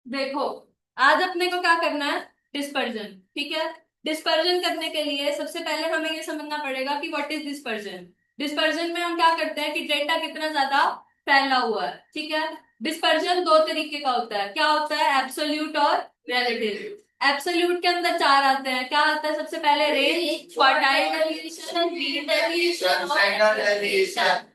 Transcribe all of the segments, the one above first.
देखो, आज अपने को क्या करना है? डिस्पर्जन। ठीक है। डिस्पर्जन करने के लिए सबसे पहले हमें ये समझना पड़ेगा कि व्हाट इज डिस्पर्जन। डिस्पर्जन में हम क्या करते हैं कि डेटा कितना ज्यादा फैला हुआ है। ठीक है। डिस्पर्जन दो तरीके का होता है। क्या होता है? एब्सोल्यूट और रिलेटिव। एब्सोल्यूट के अंदर चार आते हैं। क्या आता है? सबसे पहले range, quartile deviation, mean deviation और स्टैंडर्ड डेविएशन।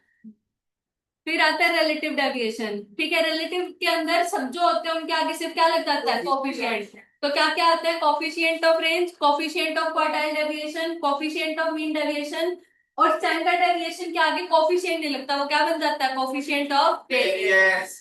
फिर आता है रिलेटिव डेविएशन। ठीक है। रिलेटिव के अंदर सब जो होते हैं उनके आगे सिर्फ क्या लग जाता है? कोफिशिएंट। तो क्या क्या आता है? Coefficient of range, coefficient of quartile deviation, coefficient of mean deviation. और स्टैंडर्ड डेविएशन के आगे कोफिशिएंट नहीं लगता, वो क्या बन जाता है? Coefficient of variance.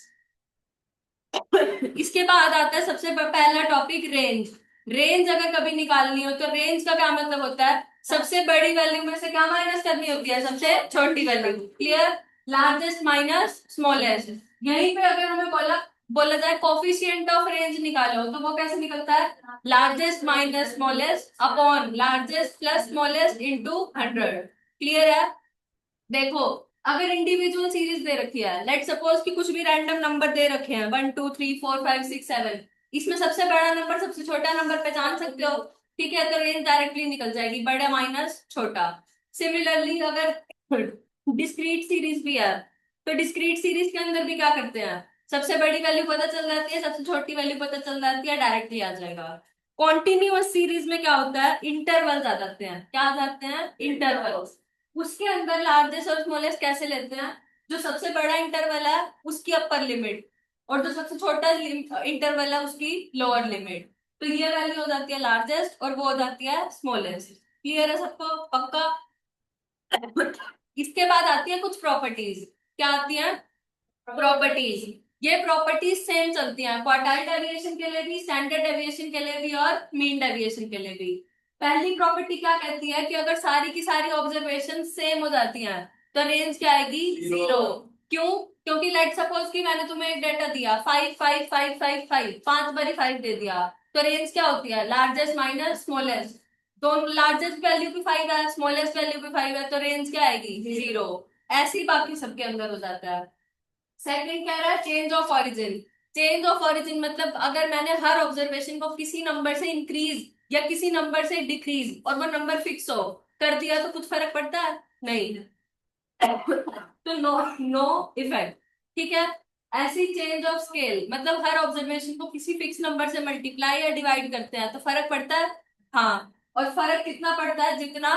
इसके बाद आता है सबसे पहला टॉपिक, रेंज। रेंज अगर कभी निकालनी हो तो रेंज का क्या मतलब होता है? सबसे बड़ी वैल्यू में से क्या माइनस करनी होती है? सबसे छोटी value. Clear? Largest minus smallest. यहीं पे अगर हमें बोला बोला जाए कोफिशिएंट ऑफ रेंज निकालो तो वो कैसे निकलता है? Largest minus smallest upon largest plus smallest into 100। Clear है? देखो, अगर इंडिविजुअल सीरीज दे रखी है, लेट सपोज कि कुछ भी रैंडम नंबर दे रखे हैं 1 2 3 4 5 6 7, इसमें सबसे बड़ा नंबर सबसे छोटा नंबर पहचान सकते हो। ठीक है। तो रेंज डायरेक्टली निकल जाएगी, बड़ा माइनस छोटा। सिमिलरली अगर डिस्क्रीट सीरीज भी है तो डिस्क्रीट सीरीज के अंदर भी क्या करते हैं? सबसे बड़ी वैल्यू पता चल जाती है, सबसे छोटी वैल्यू पता चल जाती है, डायरेक्टली आ जाएगा। कॉन्टिन्यूअस सीरीज में क्या होता है? इंटरवल्स आ जाते हैं। क्या आ जाते हैं? इंटरवल्स। उसके अंदर लार्जेस्ट और स्मॉलेस्ट कैसे लेते हैं? जो सबसे बड़ा इंटरवल है उसकी अपर लिमिट, और जो सबसे छोटा इंटरवल है उसकी लोअर लिमिट। तो ये वैल्यू हो जाती है लार्जेस्ट और वो हो जाती है स्मॉलेस्ट। क्लियर है सबको? पक्का? इसके बाद आती है कुछ प्रॉपर्टीज। क्या आती है? प्रॉपर्टीज। ये प्रॉपर्टीज सेम चलती हैं क्वार्टाइल डेविएशन के लिए भी, स्टैंडर्ड डेविएशन के लिए भी और मीन डेविएशन के लिए भी। पहली प्रॉपर्टी क्या कहती है कि अगर सारी की सारी ऑब्जर्वेशन सेम हो जाती हैं तो रेंज क्या आएगी? जीरो। क्यों? क्योंकि लेट सपोज कि मैंने तुम्हें एक डेटा दिया 5 5 5 5 5, 5 बारी 5 दे दिया, तो रेंज क्या होती है? Largest minus smallest. दोनों लार्जेस्ट वैल्यू भी 5 है, स्मॉलेस्ट वैल्यू भी 5 है, तो रेंज क्या आएगी? जीरो। ऐसे ही बाकी सबके अंदर हो जाता है। सेकंड कह रहा है change of origin. Change of origin मतलब अगर मैंने हर ऑब्जर्वेशन को किसी नंबर से इंक्रीज या किसी नंबर से डिक्रीज और वो नंबर फिक्स हो कर दिया तो कुछ फर्क पड़ता है? नहीं। तो नो, नो इफेक्ट। ठीक है। ऐसी चेंज ऑफ स्केल मतलब हर ऑब्जर्वेशन को किसी फिक्स नंबर से मल्टीप्लाई या डिवाइड करते हैं तो फर्क पड़ता है। हाँ। और फर्क कितना पड़ता है? जितना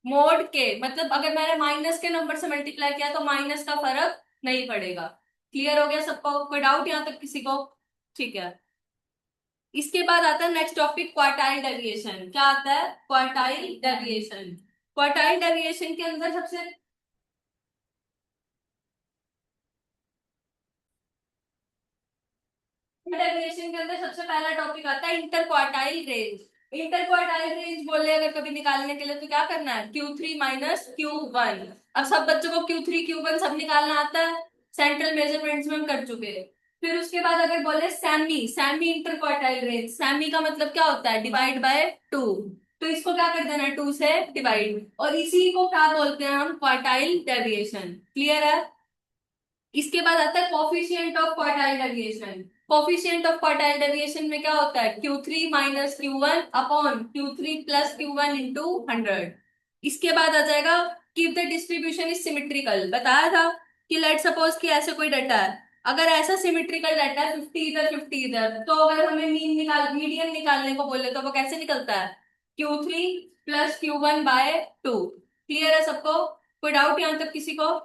मोड के मतलब अगर मैंने माइनस के नंबर से मल्टीप्लाई किया तो माइनस का फर्क नहीं पड़ेगा। क्लियर हो गया सबको? कोई डाउट यहाँ तक किसी को? ठीक है। इसके बाद आता है नेक्स्ट टॉपिक, क्वार्टाइल डेविएशन। क्या आता है? Quartile deviation. क्वार्टाइल डेविएशन के अंदर सबसे डेफिनेशन के अंदर सबसे पहला टॉपिक आता है inter quartile range. Inter quartile range बोले अगर कभी निकालने के लिए तो क्या करना है? Q3 - Q1। अब सब बच्चों को Q3 Q1 सब निकालना आता है, सेंट्रल मेजरमेंट्स में हम कर चुके हैं। फिर उसके बाद अगर बोले semi semi inter quartile range, semi का मतलब क्या होता है? Divide by 2। तो इसको क्या कर देना है? 2 से डिवाइड, और इसी को क्या बोलते हैं हम? Quartile deviation. क्लियर है? इसके बाद आता है coefficient of quartile deviation. Coefficient of quartile deviation में क्या होता है? Q3 - Q1 upon Q3 + Q1 into 100। इसके बाद आ जाएगा कि द डिस्ट्रीब्यूशन इज सिमेट्रिकल। बताया था कि लेट सपोज कि ऐसे कोई डाटा है, अगर ऐसा सिमेट्रिकल डाटा है 50 इधर 50 इधर, तो अगर हमें मीडियन निकालने को बोले तो वो कैसे निकलता है? Q3 + Q1/2। क्लियर है सबको? कोई डाउट यहाँ तक किसी को?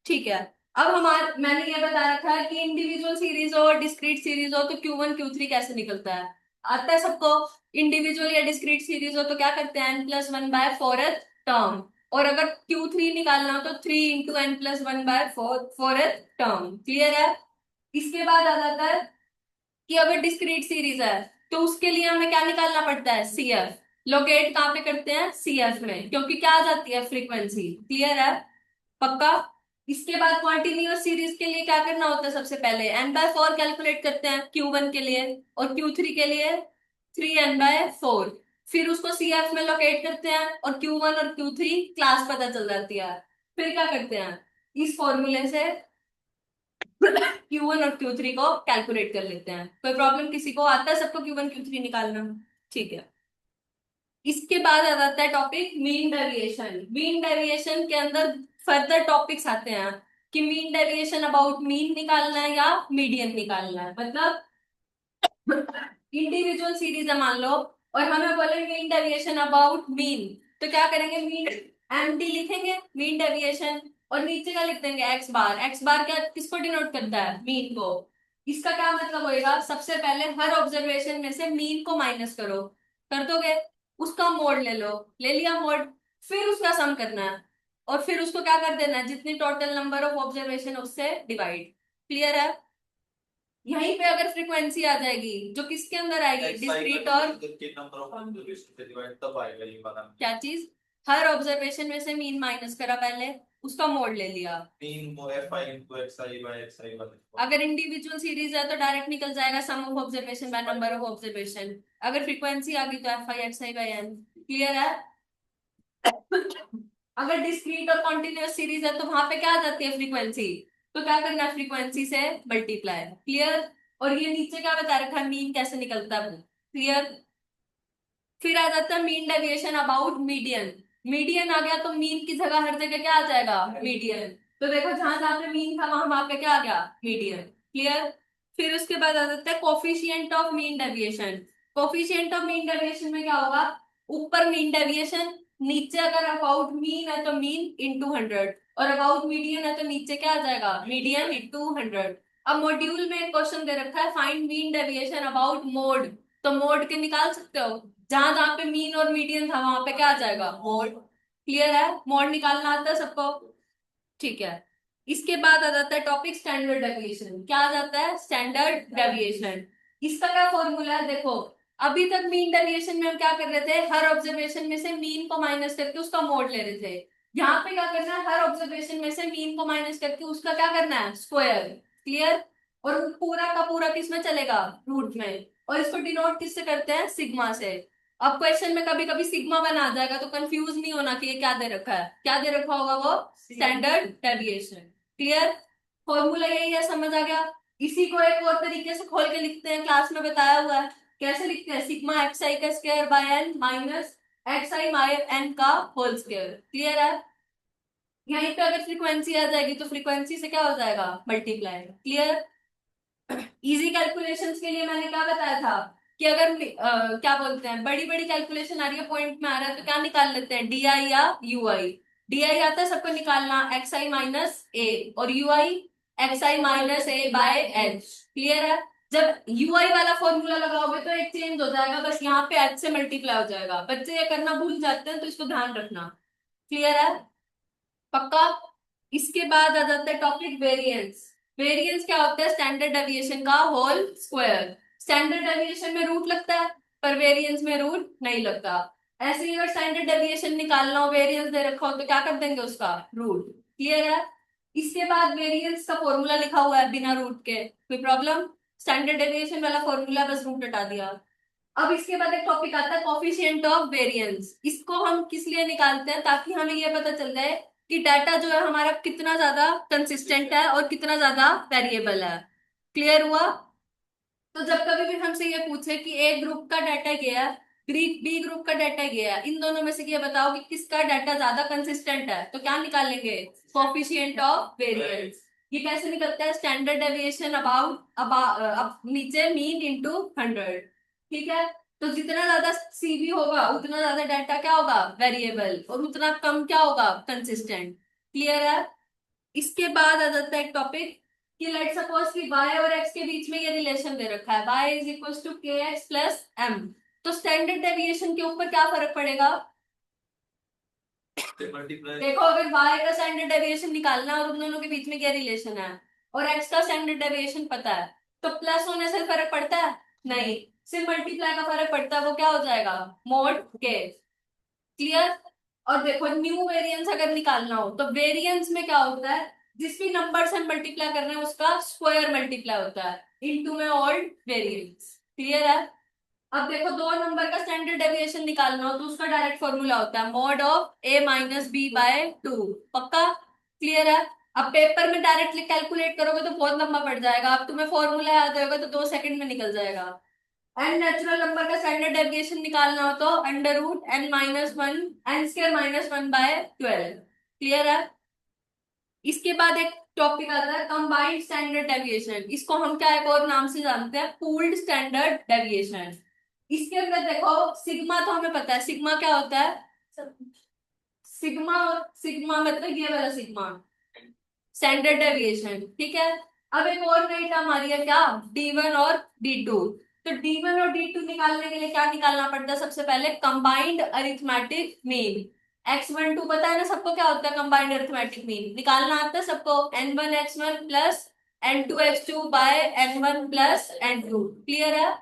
ठीक है। अब हमारे मैंने ये बता रखा है कि इंडिविजुअल सीरीज हो और डिस्क्रीट सीरीज हो तो Q1 Q3 कैसे निकलता है? आता है सबको? इंडिविजुअल या डिस्क्रीट सीरीज हो तो क्या करते हैं? n+1/4th term. और अगर Q3 निकालना हो तो 3 × n+1/4th टर्म। क्लियर है? इसके बाद आ जाता है कि अगर डिस्क्रीट सीरीज है तो उसके लिए हमें क्या निकालना पड़ता है? CF। लोकेट कहाँ पे करते हैं? CF में, क्योंकि क्या आ जाती है? फ्रीक्वेंसी। क्लियर है? पक्का? इसके बाद कंटिन्यूअस सीरीज के लिए क्या करना होता है? सबसे पहले n/4 कैलकुलेट करते हैं Q1 के लिए, और Q3 के लिए 3n/4। फिर उसको CF में लोकेट करते हैं और Q1 और Q3 क्लास पता चल जाती है। फिर क्या करते हैं? इस फॉर्मूले से Q1 और Q3 को कैलकुलेट कर लेते हैं। कोई प्रॉब्लम किसी को आता है? सबको Q1 Q3 निकालना? ठीक है। इसके बाद आ जाता है topic mean deviation. Mean deviation के अंदर फर्दर टॉपिक्स आते हैं कि मीन डेविएशन अबाउट मीन निकालना है या मीडियन निकालना है। मतलब इंडिविजुअल सीरीज है मान लो, और हमें बोले मीन डेविएशन अबाउट मीन, तो क्या करेंगे? मीन एमडी लिखेंगे, मीन डेविएशन, और नीचे का लिख देंगे एक्स बार। एक्स बार क्या किसको डिनोट करता है? मीन को। इसका क्या मतलब होएगा? सबसे पहले हर ऑब्जर्वेशन में से मीन को माइनस करो, कर दोगे? उसका मोड ले लो, ले लिया मोड, फिर उसका सम करना है, और फिर उसको क्या कर देना है? जितनी टोटल नंबर ऑफ ऑब्जर्वेशन उससे डिवाइड। क्लियर है? यहीं पे अगर फ्रीक्वेंसी आ जाएगी जो किसके अंदर आएगी? डिस्क्रीट और क्या चीज? हर ऑब्जर्वेशन में से मीन माइनस करा पहले, उसका मोड ले लिया। अगर इंडिविजुअल सीरीज है तो डायरेक्ट निकल जाएगा sum of observation by number of observation. अगर फ्रीक्वेंसी आ गई तो F I X I by N. Clear है? अगर डिस्क्रीट और कॉन्टिन्यूअस सीरीज है तो वहां पे क्या आ जाती है? फ्रीक्वेंसी। तो क्या करना है? फ्रीक्वेंसी से मल्टीप्लाई। क्लियर? और ये नीचे क्या बता रखा है? मीन कैसे निकलता है। क्लियर? फिर आ जाता है mean deviation about median. Median आ गया तो मीन की जगह हर जगह क्या आ जाएगा? मीडियन। तो देखो जहां जहां पे मीन था वहां पे क्या आ गया? मीडियन। क्लियर? फिर उसके बाद आ जाता है coefficient of mean deviation. Coefficient of mean deviation में क्या होगा? ऊपर मीन डेविएशन, नीचे अगर अबाउट मीन है तो मीन इंटू 100, और अबाउट मीडियन है तो नीचे क्या आ जाएगा? Median into 100। अब मॉड्यूल में एक क्वेश्चन दे रखा है find mean deviation about mode, तो मोड के निकाल सकते हो। जहां जहां पे मीन और मीडियन था वहां पे क्या आ जाएगा? मोड। क्लियर है? मोड निकालना आता है सबको? ठीक है। इसके बाद आ जाता है टॉपिक स्टैंडर्ड डेविएशन। क्या आ जाता है? Standard deviation. इसका क्या फॉर्मूला है? देखो, अभी तक मीन डेविएशन में हम क्या कर रहे थे? हर ऑब्जर्वेशन में से मीन को माइनस करके उसका मोड ले रहे थे। यहाँ पे क्या करना है? हर ऑब्जर्वेशन में से मीन को माइनस करके उसका क्या करना है? स्क्वायर। क्लियर? और पूरा का पूरा किस में चलेगा? रूट में। और इसको डिनोट किससे करते हैं? सिग्मा से। अब क्वेश्चन में कभी कभी सिग्मा बना जाएगा तो कंफ्यूज नहीं होना कि ये क्या दे रखा है। क्या दे रखा होगा वो? Standard deviation. क्लियर? फॉर्मूला यही है, समझ आ गया? इसी को एक और तरीके से खोल के लिखते हैं, क्लास में बताया हुआ है। कैसे लिखते हैं? सिग्मा एक्स आई का square by n minus x I by n का होल स्क्वायर। क्लियर है? यहीं पे अगर फ्रीक्वेंसी आ जाएगी तो फ्रीक्वेंसी से क्या हो जाएगा? मल्टीप्लाई। क्लियर? इजी कैलकुलेशंस के लिए मैंने क्या बताया था कि अगर क्या बोलते हैं, बड़ी बड़ी कैलकुलेशन आ रही है, पॉइंट में आ रहा है, तो क्या निकाल लेते हैं? डी आई या यू आई। डी आई आता है सबको निकालना, एक्स आई माइनस ए, और you I X I minus A by H. Clear है? जब यू आई वाला फॉर्मूला लगाओगे तो एक चेंज हो जाएगा, बस यहाँ पे एच से मल्टीप्लाई हो जाएगा। बच्चे ये करना भूल जाते हैं तो इसको ध्यान रखना। क्लियर है? पक्का? इसके बाद आ जाता है टॉपिक वेरिएंस। वेरिएंस क्या होता है? स्टैंडर्ड डेविएशन का होल स्क्वायर। स्टैंडर्ड डेविएशन में रूट लगता है, पर वेरिएंस में रूट नहीं लगता। ऐसे ही अगर स्टैंडर्ड डेविएशन निकालना हो, वेरिएंस दे रखा हो, तो क्या कर देंगे? उसका रूट। क्लियर है? इसके बाद वेरिएंस का फॉर्मूला लिखा हुआ है बिना रूट के, कोई प्रॉब्लम? स्टैंडर्ड डेविएशन वाला फॉर्मूला, बस रूट हटा दिया। अब इसके बाद एक टॉपिक आता है कोफिशिएंट ऑफ वेरिएंस। इसको हम किस लिए निकालते हैं? ताकि हमें ये पता चल जाए कि डाटा जो है हमारा कितना ज्यादा कंसिस्टेंट है और कितना ज्यादा वेरिएबल है। क्लियर हुआ? तो जब कभी भी हमसे ये पूछे कि ए ग्रुप का डाटा गया, बी ग्रुप का डाटा गया, इन दोनों में से ये बताओ कि किसका डाटा ज्यादा कंसिस्टेंट है, तो क्या निकालेंगे? Coefficient of variance. ये कैसे निकलता है? स्टैंडर्ड डेविएशन अबाउट अब नीचे मीन इंटू 100। ठीक है? तो जितना ज्यादा सीवी होगा उतना ज्यादा डाटा क्या होगा? वेरिएबल, और उतना कम क्या होगा? कंसिस्टेंट। क्लियर है? इसके बाद आ जाता है एक टॉपिक कि लेट सपोज कि y और x के बीच में ये रिलेशन दे रखा है, y इज इक्वल टू के एक्स प्लस एम। तो स्टैंडर्ड डेविएशन के ऊपर क्या फर्क पड़ेगा? देखो, अगर y का स्टैंडर्ड डेविएशन निकालना है और उन दोनों के बीच में क्या रिलेशन है, और x का स्टैंडर्ड डेविएशन पता है, तो प्लस होने से फर्क पड़ता है? नहीं, सिर्फ मल्टीप्लाई का फर्क पड़ता है। वो क्या हो जाएगा? मोड के। क्लियर? और देखो, न्यू वेरिएंस अगर निकालना हो तो वेरिएंस में क्या होता है? जिस भी नंबर से हम मल्टीप्लाई कर रहे हैं उसका स्क्वायर मल्टीप्लाई होता है इनटू में ओल्ड वेरिएंस। क्लियर है? अब देखो, दो नंबर का स्टैंडर्ड डेविएशन निकालना हो तो उसका डायरेक्ट फॉर्मूला होता है mod of a minus b by 2। पक्का? क्लियर है? अब पेपर में डायरेक्टली कैलकुलेट करोगे तो बहुत लंबा पड़ जाएगा, अब तुम्हें फॉर्मूला याद होगा तो 2 सेकंड में निकल जाएगा। एन नेचुरल नंबर का स्टैंडर्ड डेविएशन निकालना हो तो under root n minus one, n square -1/12। Clear है? इसके बाद एक टॉपिक आता है कंबाइंड स्टैंडर्ड डेविएशन, इसको हम क्या एक और नाम से जानते हैं, पूल्ड स्टैंडर्ड डेविएशन। इसके अंदर देखो, सिग्मा तो हमें पता है, सिग्मा क्या होता है, सिग्मा, सिग्मा मतलब ये वाला सिग्मा, स्टैंडर्ड डेविएशन, ठीक है। अब एक और नई टर्म आ रही है क्या, D1 और D2। तो D1 और D2 निकालने के लिए क्या निकालना पड़ता है, सबसे पहले कंबाइंड अरिथमेटिक मीन। X12 पता है ना सबको, क्या होता है कंबाइंड अरिथमेटिक मीन, निकालना आता है सबको, N1 X1 plus N2 X2 bye N1 plus N2। Clear है?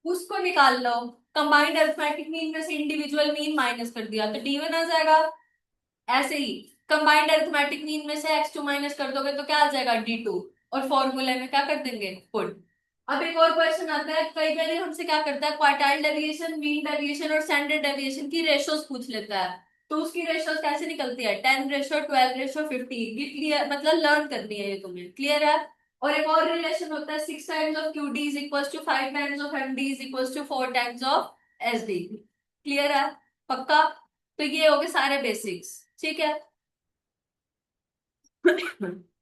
उसको निकाल लो, कंबाइंड अरिथमेटिक मीन में से इंडिविजुअल मीन माइनस कर दिया तो D1 आ जाएगा। ऐसे ही कंबाइंड अरिथमेटिक मीन में से x2 माइनस कर दोगे तो क्या आ जाएगा D2, और फॉर्मूले में क्या कर देंगे पुट। अब एक और क्वेश्चन आता है, कई बार हमसे क्या करता है, क्वार्टाइल डेविएशन, मीन डेविएशन और स्टैंडर्ड डेविएशन की रेशोस पूछ लेता है। तो उसकी रेशोस कैसे निकलती है, 10:12:15। ये क्लियर, मतलब लर्न करनी है ये तुम्हें, क्लियर है? और एक और रिलेशन होता है, 6 times of QD is equal to 5 times of MD is equal to 4 times of SD। Clear है? पक्का? तो ये हो गए सारे बेसिक्स, ठीक है।